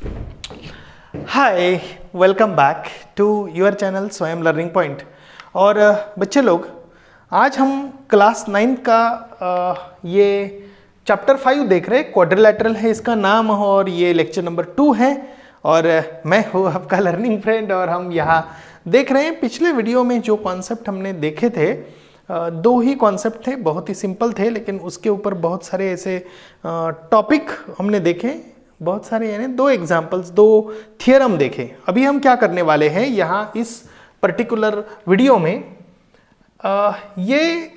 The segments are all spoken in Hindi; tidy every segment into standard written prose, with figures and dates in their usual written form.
Hi, welcome back to your channel Swayam learning point. और बच्चे लोग, आज हम क्लास 9 का ये चैप्टर 5 देख रहे हैं। क्वाड्रिलेटरल है इसका नाम, और ये लेक्चर नंबर 2 है। और मैं हूँ आपका लर्निंग फ्रेंड, और हम यहाँ देख रहे हैं पिछले वीडियो में जो कॉन्सेप्ट हमने देखे थे, दो ही कॉन्सेप्ट थे, बहुत ही सिंपल थे, लेकिन उसके ऊपर बहुत सारे ऐसे टॉपिक हमने देखे, बहुत सारे, यानी दो एग्जाम्पल्स, दो थियरम देखे। अभी हम क्या करने वाले हैं यहाँ इस पर्टिकुलर वीडियो में, ये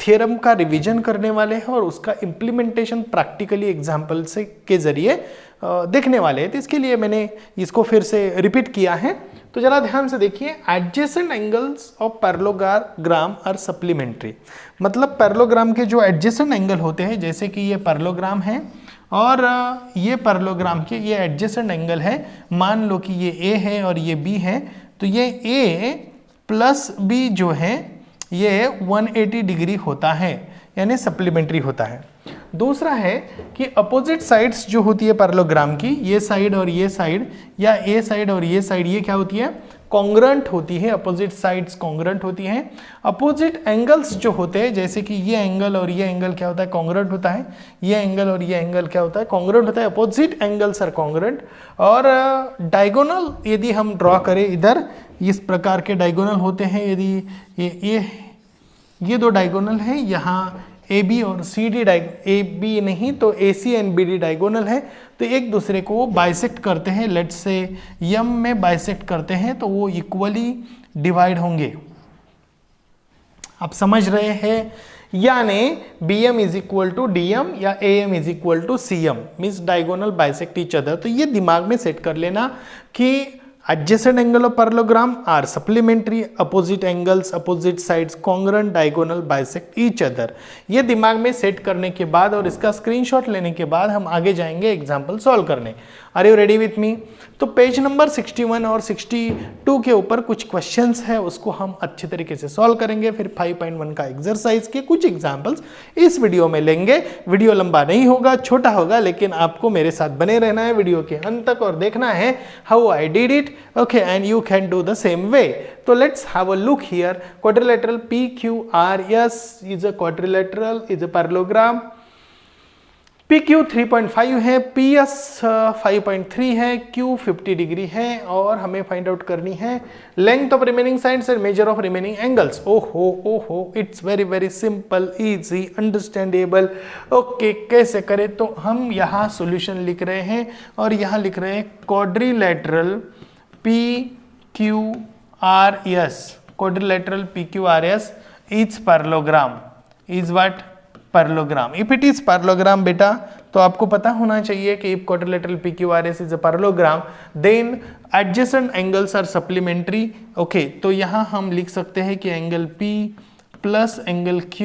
थियरम का रिवीजन करने वाले हैं और उसका इम्प्लीमेंटेशन प्रैक्टिकली एग्जाम्पल से के जरिए देखने वाले हैं। तो इसके लिए मैंने इसको फिर से रिपीट किया है। तो जरा ध्यान से देखिए, adjacent angles of parallelogram are supplementary. मतलब पैरेललोग्राम के जो एडजेसेंट एंगल होते हैं, जैसे कि ये पैरेललोग्राम है और ये पैरेललोग्राम के ये एडजेसेंट एंगल है। मान लो कि ये ए है और ये बी है, तो ये ए प्लस बी जो है ये 180 डिग्री होता है, यानी सप्लीमेंट्री होता है। दूसरा है कि अपोजिट साइड्स जो होती है पैरेललोग्राम की, ये साइड और ये साइड, या ए साइड और ये साइड, ये क्या होती है? कॉन्ग्रुएंट होती है। अपोजिट साइड्स कॉन्ग्रुएंट होती हैं। अपोजिट एंगल्स जो होते हैं, जैसे कि ये एंगल और ये एंगल क्या होता है? कॉन्ग्रुएंट होता है। ये एंगल और ये एंगल क्या होता है? कॉन्ग्रुएंट होता है। Opposite angles are congruent. और डायगोनल यदि हम ड्रॉ करें, इधर इस प्रकार के डायगोनल होते हैं। यदि ये दो डायगोनल है, यहाँ ए बी और सी डी ए बी नहीं तो ए सी एंड बी डी डायगोनल है, तो एक दूसरे को बाइसेक्ट करते हैं। लेट्स से यम में बाइसेक्ट करते हैं, तो वो इक्वली डिवाइड होंगे। आप समझ रहे हैं? यानी B M is equal to D M या A M is equal to C M, means diagonal bisect each other. तो ये दिमाग में सेट कर लेना कि adjacent angle of parallelogram are supplementary, opposite angles, opposite sides congruent, diagonal bisect each other। ये दिमाग में सेट करने के बाद और इसका स्क्रीनशॉट लेने के बाद हम आगे जाएंगे एग्जाम्पल सॉल्व करने। Are you ready with me? तो पेज नंबर 61 और 62 के ऊपर कुछ क्वेश्चंस है, उसको हम अच्छे तरीके से सॉल्व करेंगे। फिर 5.1 का एक्सरसाइज के कुछ एग्जाम्पल्स इस वीडियो में लेंगे। वीडियो लंबा नहीं होगा, छोटा होगा, लेकिन आपको मेरे साथ बने रहना है वीडियो के अंत तक और देखना है how I did it. Okay, and you can do the same way. So let's have a look here. Quadrilateral PQRS is a quadrilateral, is a parallelogram. PQ 3.5 है, PS 5.3 है, Q 50 डिग्री है, और हमें फाइंड आउट करनी है length of remaining sides and measure of remaining angles. ओहो, it's very very simple, easy, understandable. Okay, कैसे करें? तो हम यहाँ सॉल्यूशन लिख रहे हैं और यहाँ लिख रहे हैं quadrilateral PQRS, quadrilateral PQRS is parallelogram, is what? Parallelogram. If it is parallelogram बेटा, तो आपको पता होना चाहिए कि if quadrilateral PQRS is a parallelogram, then adjacent angles are supplementary. Okay, तो यहाँ हम लिख सकते हैं कि angle P plus angle Q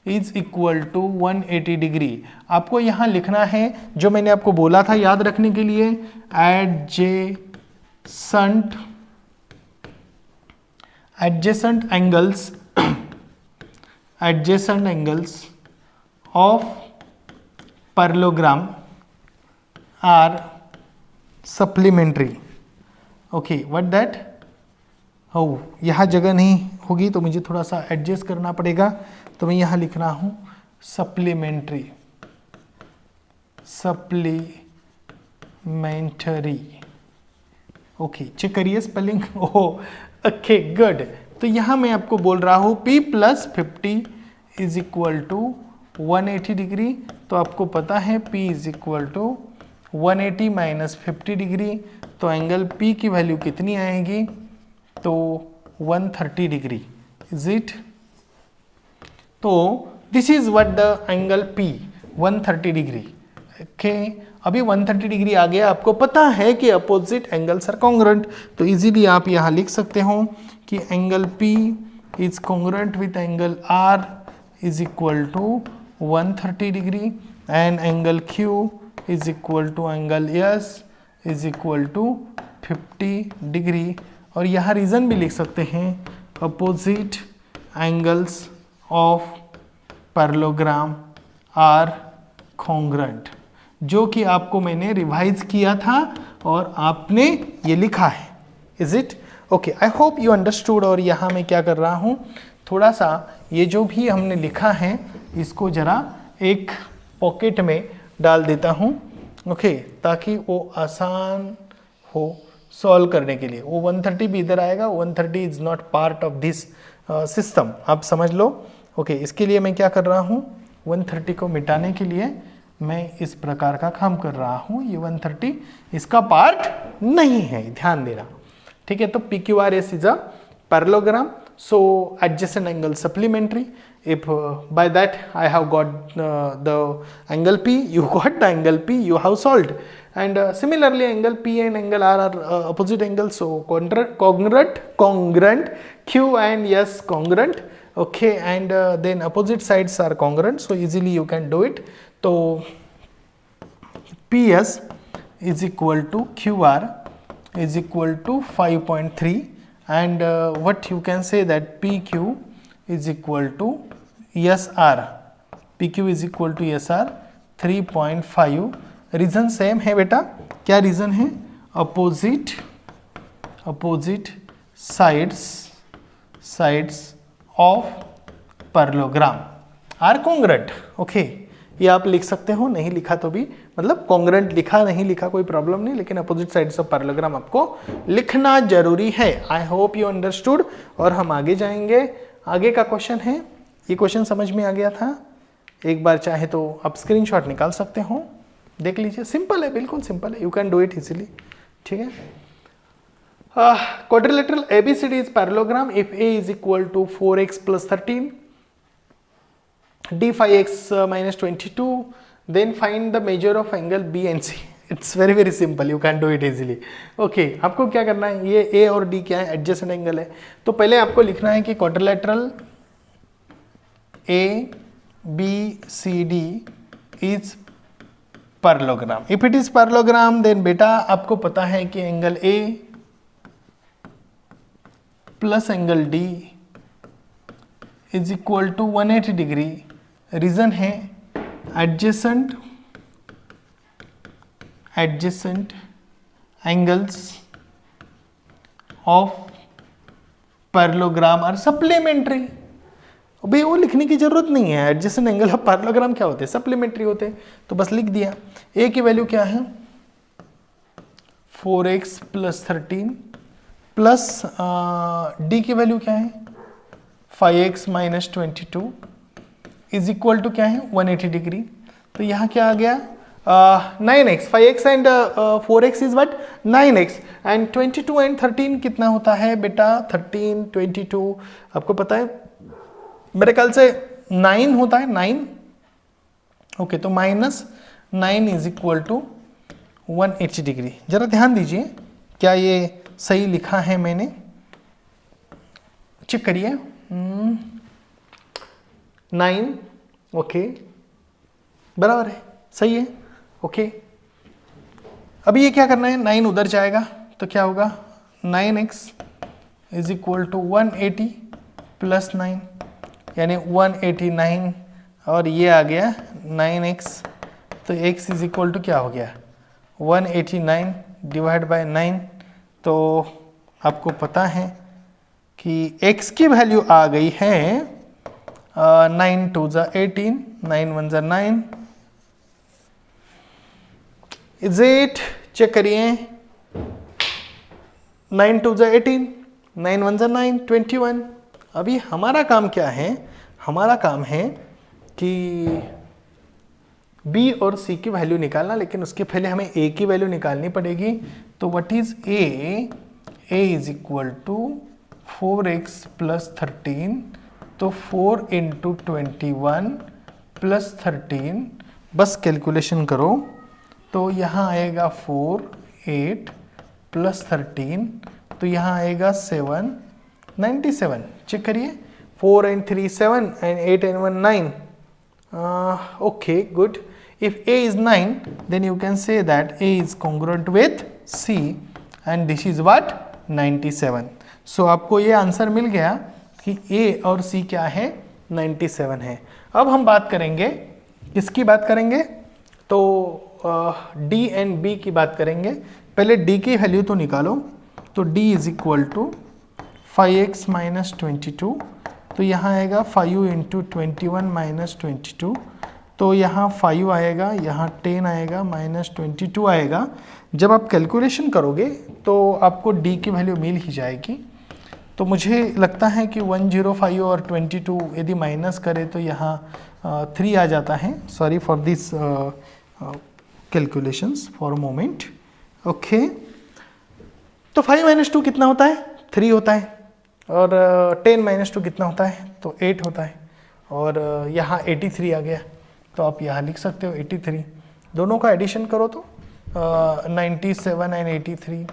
is equal to 180 degree. आपको यहाँ लिखना है जो मैंने आपको बोला था याद रखने के लिए, adjacent angles of parallelogram are supplementary. Okay, what that? यहाँ जगह नहीं होगी तो मुझे थोड़ा सा एडजस्ट करना पड़ेगा, तो मैं यहाँ लिख रहा हूँ सप्लीमेंट्री। ओके, चेक करिए स्पेलिंग। Okay, good. तो यहाँ मैं आपको बोल रहा हूँ P plus 50 is equal to 180 degree. तो आपको पता है P is equal to 180 minus 50 degree, तो एंगल P की वैल्यू कितनी आएगी? तो 130 डिग्री। Is it? तो this is what the angle P, 130 degree. Okay, अभी 130 डिग्री आ गया। आपको पता है कि अपोजिट एंगल्स आर कॉन्ग्रुएंट, तो इजीली आप यहाँ लिख सकते हो कि angle P is congruent with angle R is equal to 130 degree and angle Q is equal to angle S is equal to 50 degree. और यहाँ रीजन भी लिख सकते हैं, opposite angles of parallelogram are congruent. जो कि आपको मैंने रिवाइज किया था और आपने ये लिखा है। Is it okay? I hope you understood. और यहाँ मैं क्या कर रहा हूँ, थोड़ा सा ये जो भी हमने लिखा है इसको ज़रा एक पॉकेट में डाल देता हूँ, ओके, ताकि वो आसान हो सॉल्व करने के लिए। वो 130 भी इधर आएगा, 130 is not part of this system, आप समझ लो। ओके, इसके लिए मैं क्या कर रहा हूँ, 130 को मिटाने के लिए मैं इस प्रकार का काम कर रहा हूँ। ये 130 इसका पार्ट नहीं है, ध्यान देना, ठीक है। तो PQRS is a parallelogram, so adjacent angle supplementary. If by that I have got the angle P, you got the angle P, you have solved. And similarly angle P and angle R are opposite angles, so congruent, Q and S congruent, okay, and then opposite sides are congruent, so easily you can do it. So PS is equal to QR is equal to 5.3, and what you can say that PQ is equal to SR, PQ is equal to SR 3.5. Reason same है बेटा, क्या रीज़न है, opposite sides of parallelogram are congruent. Okay, ये आप लिख सकते हो, नहीं लिखा तो भी, मतलब कॉन्ग्रुएंट लिखा नहीं लिखा कोई प्रॉब्लम नहीं, लेकिन अपोजिट साइड्स ऑफ पैरेललोग्राम आपको लिखना जरूरी है। आई होप यू अंडरस्टूड। और हम आगे जाएंगे। आगे का क्वेश्चन है, ये क्वेश्चन समझ में आ गया था, एक बार चाहे तो आप स्क्रीनशॉट निकाल सकते हो, देख लीजिए, सिंपल है, बिल्कुल सिंपल है, you can do it easily, ठीक है। Quadrilateral ABCD is parallelogram if A is equal to 4x + 13, D 5x - 22, then find the measure of angle B and C. It's very simple, you can do it easily. Okay, आपको क्या करना है, ये A और D क्या है, एडजेसेंट एंगल है, तो पहले आपको लिखना है कि quadrilateral ABCD is parallelogram. If it is parallelogram then बेटा आपको पता है कि angle A plus angle D is equal to 180 degree. Reason है adjacent angles of parallelogram are supplementary. भाई वो लिखने की जरूरत नहीं है, एडजेसेंट एंगल ऑफ पैरेललोग्राम क्या होते हैं, सप्लीमेंट्री होते हैं, तो बस लिख दिया। A की वैल्यू क्या है, 4x + 13 प्लस D की वैल्यू क्या है, 5x - 22 इज इक्वल टू क्या है, 180 डिग्री। तो यहाँ क्या आ गया, 9x, 5x and 4x is what, 9x, and 22 and 13 कितना होता है बेटा, 13 22 आपको पता है, मेरे ख्याल से 9 होता है, 9। ओके, तो -9 इज इक्वल टू 180 डिग्री। जरा ध्यान दीजिए, क्या ये सही लिखा है मैंने, चेक करिए। 9, ओके, बराबर है, सही है, ओके। अभी ये क्या करना है, 9 उधर जाएगा तो क्या होगा, 9x इज इक्वल टू 180 + 9 यानी 189, और ये आ गया 9x, तो x इज इक्वल टू क्या हो गया, 189 डिवाइड बाय 9। तो आपको पता है कि x की वैल्यू आ गई है 9 2 = 18, 9 1 = 9। इज इट, चेक करिए, 9 2 = 18, 9 1 = 9, 21। अभी हमारा काम क्या है, हमारा काम है कि B और C की वैल्यू निकालना, लेकिन उसके पहले हमें A की वैल्यू निकालनी पड़ेगी। तो what is A? A is equal to 4x + 13, तो 4 × 21 + 13, बस कैलकुलेशन करो, तो यहाँ आएगा 4 8 + 13, तो यहाँ आएगा 7 97। चेक करिए, 4 and 3 7 and 8 and 1 9। Okay, good. If A is 9, then you can say that A is congruent with C, and this is what, 97। So आपको ये आंसर मिल गया कि A और C क्या है, 97 है। अब हम बात करेंगे, किसकी बात करेंगे, तो डी एंड बी की बात करेंगे। पहले डी की वैल्यू तो निकालो, तो D is equal to 5x minus 22, तो यहाँ आएगा 5 इंटू 21 माइनस 22, तो यहाँ 5 आएगा, यहाँ 10 आएगा, माइनस 22 आएगा। जब आप कैलकुलेशन करोगे तो आपको डी की वैल्यू मिल ही जाएगी। तो मुझे लगता है कि 105 और 22 यदि माइनस करें तो यहाँ 3 आ जाता है। Sorry for this calculations for a moment. Okay, तो 5 माइनस 2 कितना होता है? 3 होता है। और 10 माइनस 2 कितना होता है? तो 8 होता है। और यहाँ 83 आ गया, तो आप यहाँ लिख सकते हो 83। दोनों का एडिशन करो तो 97 एंड 83,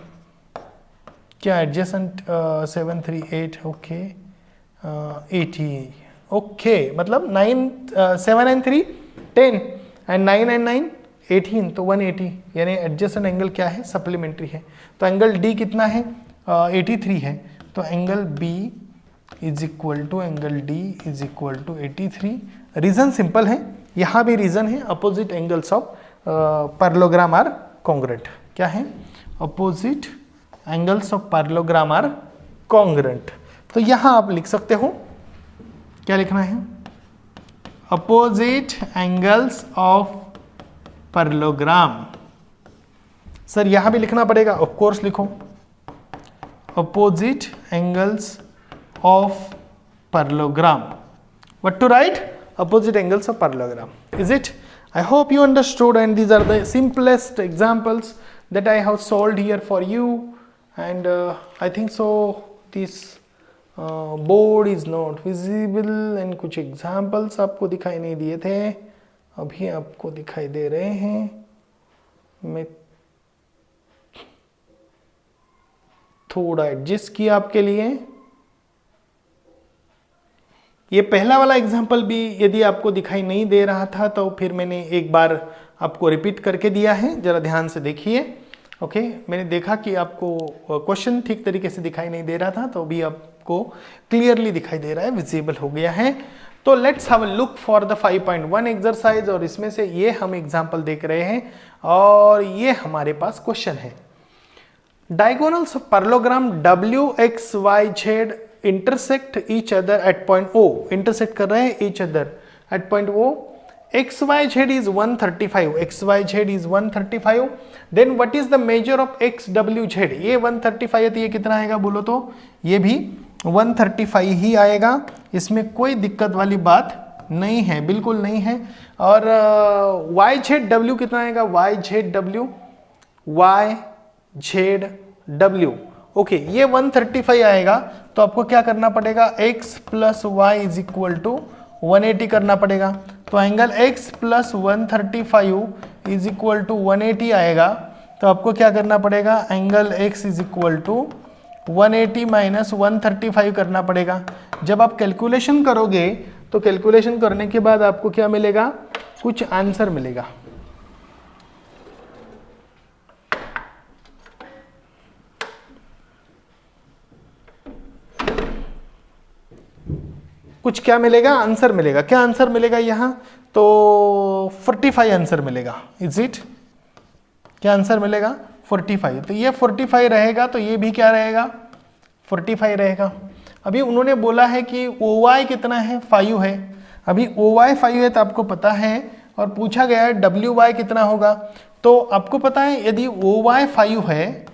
क्या एडजेसेंट 738, ओके 80, ओके, मतलब 7 एंड 3 10 एंड 9 एंड 9 18, तो 180, यानी एडजेसेंट एंगल क्या है? सप्लीमेंट्री है। तो एंगल डी कितना है? 83 है। तो angle B is equal to angle D is equal to 83। Reason simple है, यहाँ भी रीजन है, opposite angles of parallelogram are congruent. क्या है? Opposite angles of parallelogram are congruent. तो यहाँ आप लिख सकते हो, क्या लिखना है? Opposite angles of parallelogram. Sir यहाँ भी लिखना पड़ेगा, ऑफ कोर्स लिखो, opposite angles of parallelogram. What to write? Opposite angles of parallelogram. Is it? I hope you understood, and these are the simplest examples that I have solved here for you. And I think so this board is not visible, and कुछ examples आपको दिखाई नहीं दिए थे, अभी आपको दिखाई दे रहे हैं। मैं थोड़ा एडजस्ट किया आपके लिए। ये पहला वाला एग्जाम्पल भी यदि आपको दिखाई नहीं दे रहा था तो फिर मैंने एक बार आपको रिपीट करके दिया है, जरा ध्यान से देखिए। ओके, मैंने देखा कि आपको क्वेश्चन ठीक तरीके से दिखाई नहीं दे रहा था, तो अभी आपको क्लियरली दिखाई दे रहा है, विजिबल हो गया है। तो let's have a look for the 5.1 exercise, और इसमें से ये हम एग्जाम्पल देख रहे हैं और ये हमारे पास क्वेश्चन है। Diagonals of parallelogram W, X, Y, Z intersect each other at point O. Intersect कर रहे हैं each other at point O. X, Y, Z is 135. X, Y, Z is 135. Then what is the measure of X, W, Z? ये 135 है, तो ये कितना आएगा बोलो तो? ये भी 135 ही आएगा। इसमें कोई दिक्कत वाली बात नहीं है, बिल्कुल नहीं है। और Y, Z, W कितना आएगा? Y, Z, W, Y, Z, W, okay, ये 135 आएगा। तो आपको क्या करना पड़ेगा? x plus Y is equal to 180 करना पड़ेगा। तो angle x plus 135 is equal to 180 आएगा। तो आपको क्या करना पड़ेगा? Angle x is equal to 180 minus 135 करना पड़ेगा। जब आप कैलकुलेशन करोगे तो कैलकुलेशन करने के बाद आपको क्या मिलेगा? कुछ आंसर मिलेगा। कुछ क्या मिलेगा? आंसर मिलेगा। क्या आंसर मिलेगा यहाँ? तो 45 आंसर मिलेगा। Is it? क्या आंसर मिलेगा? 45। तो ये 45 रहेगा, तो ये भी क्या रहेगा? 45 रहेगा। अभी उन्होंने बोला है कि OY कितना है? 5 है। अभी OY 5 है तो आपको पता है, और पूछा गया है WY कितना होगा। तो आपको पता है यदि OY 5 है,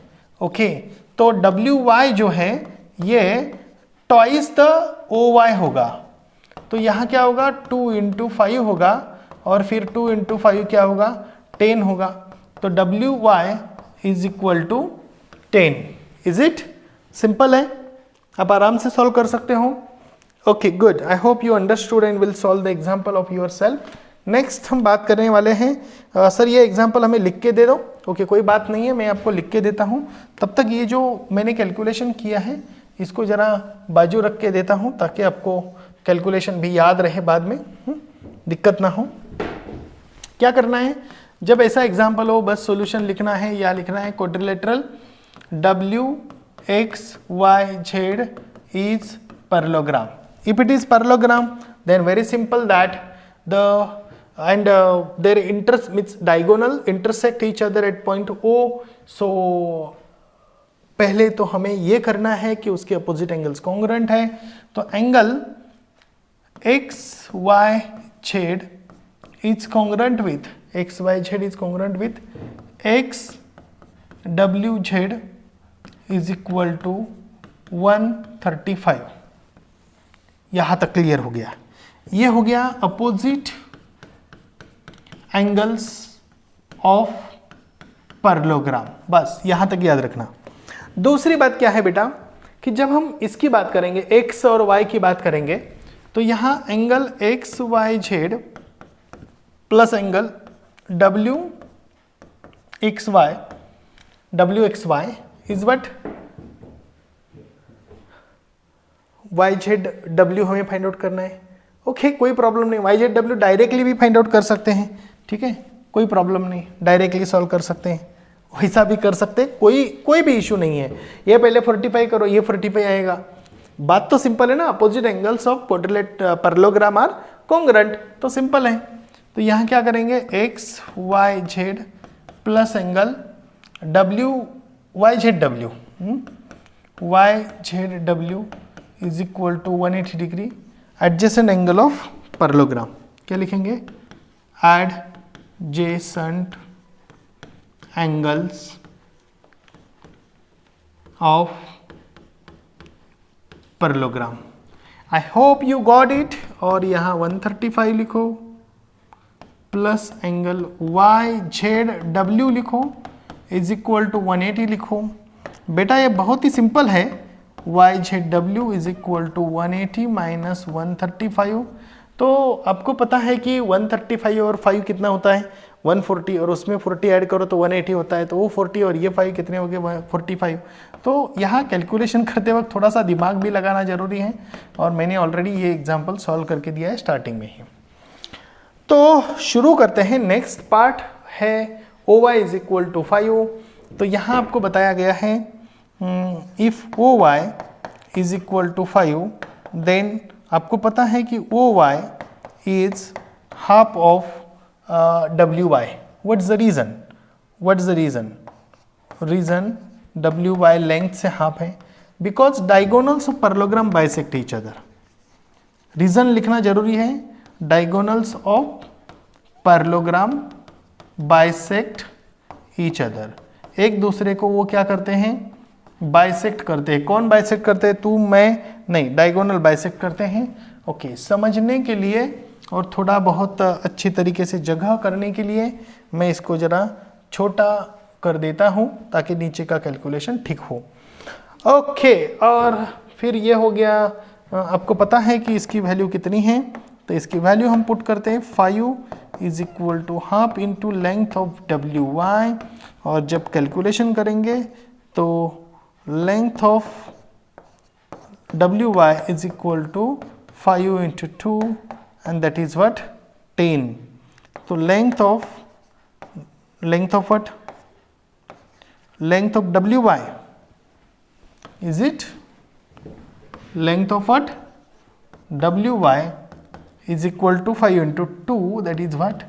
ओके, तो WY जो है ये ट्वाइस द OY होगा। तो यहाँ क्या होगा? 2 इंटू 5 होगा, और फिर 2 इंटू 5 क्या होगा? 10 होगा। तो WY is equal to 10। Is it? Simple है, आप आराम से सॉल्व कर सकते हो। Okay, good. I hope you understood and will solve the example of yourself. Next हम बात करने वाले हैं, सर ये एग्जाम्पल हमें लिख के दे दो। ओके, कोई बात नहीं है, मैं आपको लिख के देता हूँ। तब तक ये जो मैंने कैलकुलेशन किया है इसको ज़रा बाजू रख के देता हूँ, ताकि आपको कैलकुलेशन भी याद रहे बाद में, दिक्कत ना हो। क्या करना है? जब ऐसा एग्जाम्पल हो बस सॉल्यूशन लिखना है, या लिखना है quadrilateral W, X, Y, Z is parallelogram. If it is parallelogram, then very simple that the and their diagonal intersect each other at point O. So पहले तो हमें ये करना है कि उसके अपोजिट एंगल्स कॉन्ग्रुएंट है, तो angle XYZ is congruent with XWZ is equal to 135। यहां तक क्लियर हो गया। ये हो गया अपोजिट एंगल्स ऑफ पैरेललोग्राम, बस यहां तक याद रखना। दूसरी बात क्या है बेटा कि जब हम इसकी बात करेंगे, x और y की बात करेंगे, तो यहां angle XYZ plus angle WXY is what YZW हमें फाइंड आउट करना है। ओके, कोई प्रॉब्लम नहीं, YZW डायरेक्टली भी फाइंड आउट कर सकते हैं, ठीक है, कोई प्रॉब्लम नहीं, डायरेक्टली सॉल्व कर सकते हैं, वैसा भी कर सकते हैं, कोई भी इशू नहीं है। ये पहले 45 करो, ये 45 आएगा, बात तो सिंपल है ना। Opposite angles of parallelogram are congruent, तो सिंपल है। तो यहाँ क्या करेंगे, XYZ plus angle YZW is equal to 180 degree adjacent angle of parallelogram. क्या लिखेंगे, adjacent angles of parallelogram. I hope you got it. और यहाँ 135 लिखो प्लस एंगल YZW लिखो इज इक्वल टू 180 लिखो। बेटा ये बहुत ही सिंपल है, YZW is equal to 180 minus 135। तो आपको पता है कि 135 और 5 कितना होता है, 140, और उसमें 40 ऐड करो तो 180 होता है, तो वो 40 और ये 5 कितने हो गए, 45। तो यहाँ कैलकुलेशन करते वक्त थोड़ा सा दिमाग भी लगाना जरूरी है, और मैंने ऑलरेडी ये एग्जाम्पल सॉल्व करके दिया है स्टार्टिंग में ही। तो शुरू करते हैं। नेक्स्ट पार्ट है OY इज इक्वल टू 5। तो यहाँ आपको बताया गया है if OY is equal to 5 then आपको पता है कि OY is half of WY। What's the reason, reason WY length से हाफ है, because diagonals of parallelogram bisect each other. Reason लिखना जरूरी है, diagonals of parallelogram bisect each other, एक दूसरे को वो क्या करते हैं, बाइसेक्ट करते हैं। कौन बाइसेक्ट करते हैं, तू मैं नहीं, डायगोनल बाइसेक्ट करते हैं। ओके, समझने के लिए और थोड़ा बहुत अच्छी तरीके से जगह करने के लिए मैं इसको जरा छोटा कर देता हूँ ताकि नीचे का कैलकुलेशन ठीक हो। ओके, और फिर ये हो गया, आपको पता है कि इसकी वैल्यू कितनी है, तो इसकी वैल्यू हम पुट करते हैं 5 is equal to half into length of WY, और जब कैलकुलेशन करेंगे तो length of WY is equal to 5 into 2 and that is what 10। तो length of what, length of WY, is it length of what, WY is equal to 5 into 2, that is what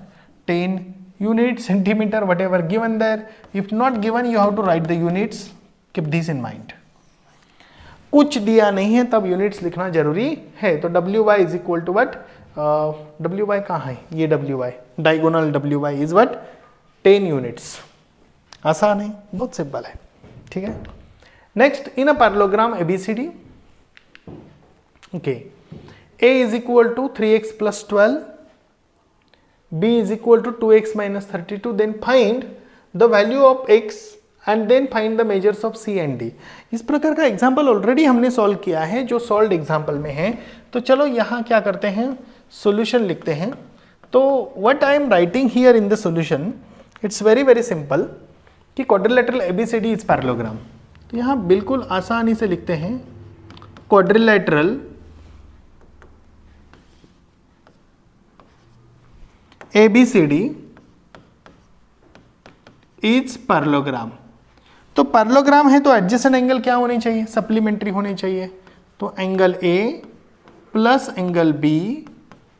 10 unit centimeter, whatever given there. If not given, you have to write the units, keep this in mind. कुछ दिया नहीं है तब यूनिट्स लिखना जरूरी है। तो WY is equal to what, WY कहाँ है, ये WY, diagonal WY is what 10 units. आसान है, बहुत सिंपल है, ठीक है। Next, in a parallelogram ABCD, okay, A is equal to 3x plus 12, B is equal to 2x minus 32, then find the value of x and then find the measures of C and D। इस प्रकार का एग्जाम्पल ऑलरेडी हमने सॉल्व किया है जो सॉल्व एग्जाम्पल में है। तो चलो यहाँ क्या करते हैं, सॉल्यूशन लिखते हैं। तो what I am writing here in the solution, it's very simple कि क्वाड्रिलेटरल ABCD इज पैरेललोग्राम। तो यहाँ बिल्कुल आसानी से लिखते हैं क्वाड्रिलेटरल ABCD इज पैरेललोग्राम। तो पैरेललोग्राम है तो एडजेसेंट एंगल क्या होनी चाहिए, सप्लीमेंट्री होनी चाहिए। तो angle A plus angle B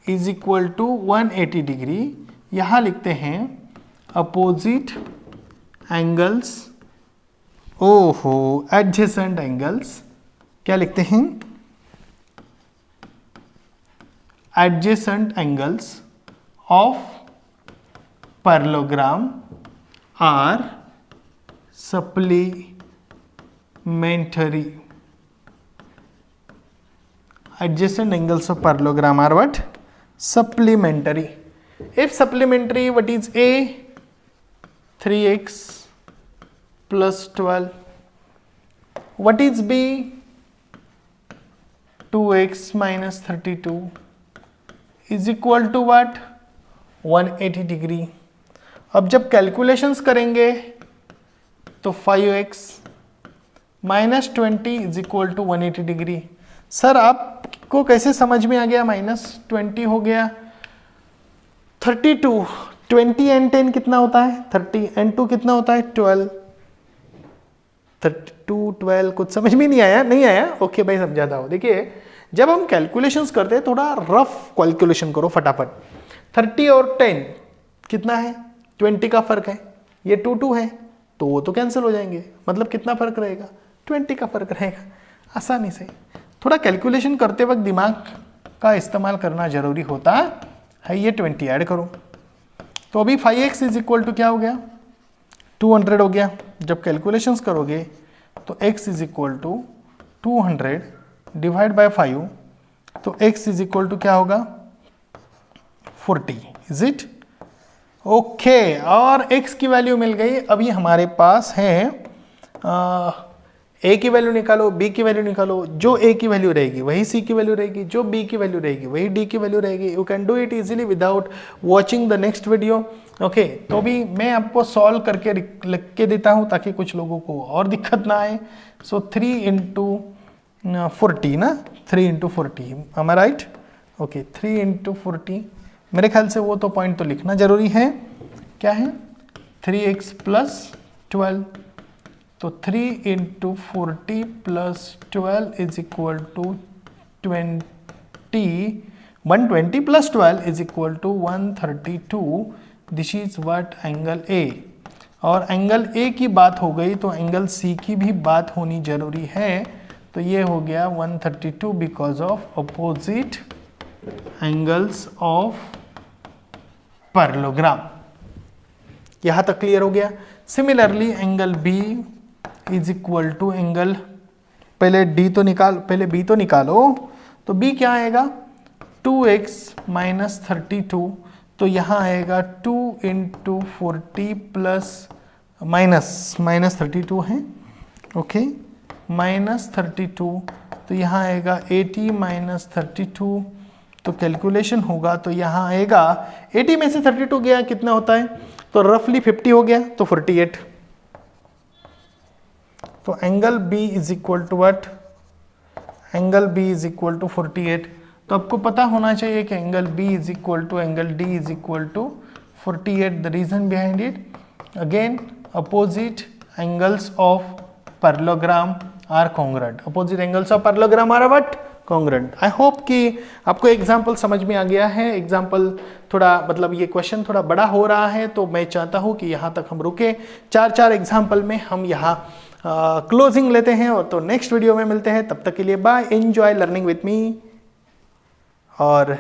is equal to 180 degree यहाँ लिखते हैं अपोजिट एंगल्स, ओहो एडजेसेंट एंगल्स, क्या लिखते हैं? Adjacent angles of parallelogram are supplementary. Adjacent angles of parallelogram are what? Supplementary. If supplementary, what is A? 3x plus 12. What is B? 2x minus 32 is equal to what? 180 degree. अब जब कैलकुलेशंस करेंगे तो 5x minus 20 is equal to 180 degree. Sir आपको कैसे समझ में आ गया? माइनस 20 हो गया 32, 20 एंड 10 कितना होता है? 30 एंड 2 कितना होता है? 12. 32 12 कुछ समझ में नहीं आया? नहीं आया? ओके भाई समझाता हूँ. देखिए जब हम कैलकुलेशंस करते हैं थोड़ा रफ कैलकुलेशन करो फटाफट. 30 और 10 कितना है? 20 का फर्क है. ये 2 है तो वो तो कैंसिल हो जाएंगे. मतलब कितना फर्क रहेगा? 20 का फर्क रहेगा. आसानी से थोड़ा कैलकुलेशन करते वक्त दिमाग का इस्तेमाल करना जरूरी होता है. ये 20 ऐड करो तो अभी 5x इज इक्वल टू क्या हो गया? 200 हो गया. जब कैलकुलेशंस करोगे तो x is equal to 200 divide by 5 तो x इज इक्वल टू क्या होगा? 40. Is it okay? और x की वैल्यू मिल गई. अभी हमारे पास है a की वैल्यू निकालो, b की वैल्यू निकालो. जो a की वैल्यू रहेगी वही c की वैल्यू रहेगी, जो b की वैल्यू रहेगी वही d की वैल्यू रहेगी. You can do it easily without watching the next video. Okay तो भी मैं आपको सॉल्व करके लिख के देता हूँ ताकि कुछ लोगों को और दिक्कत ना आए. सो 3 इंटू 40 ना, 3 into 40 am I right? Okay 3 into 40 मेरे ख्याल से वो तो पॉइंट तो लिखना जरूरी है. क्या है? 3x plus 12. तो 3 into 40 plus 12 is equal to 20. 120 plus 12 is equal to 132. This is what? Angle A. और एंगल A की बात हो गई तो एंगल C की भी बात होनी जरूरी है. तो ये हो गया 132 because of opposite angles of parallelogram. यहां तक क्लियर हो गया. Similarly angle B is equal to angle, पहले B तो निकालो. तो B क्या आएगा? 2x minus 32. तो यहाँ आएगा 2 इंटू 40 प्लस माइनस 32 है. ओके माइनस 32 तो यहाँ आएगा 80 माइनस 32. तो कैलकुलेशन होगा तो यहाँ आएगा 80 में से 32 गया कितना होता है? तो रफली 50 हो गया तो 48. तो angle B is equal to what? Angle B is equal to 48. तो आपको पता होना चाहिए कि angle B is equal to angle D is equal to 48. The reason behind it again opposite angles of parallelogram are congruent. Opposite angles of parallelogram are what? Congruent. I hope कि आपको एग्जाम्पल समझ में आ गया है. एग्जाम्पल थोड़ा मतलब ये क्वेश्चन थोड़ा बड़ा हो रहा है तो मैं चाहता हूँ कि यहाँ तक हम रुके. 4 एग्जाम्पल में हम यहाँ क्लोजिंग लेते हैं और तो नेक्स्ट वीडियो में मिलते हैं. तब तक के लिए bye. Enjoy learning with me. और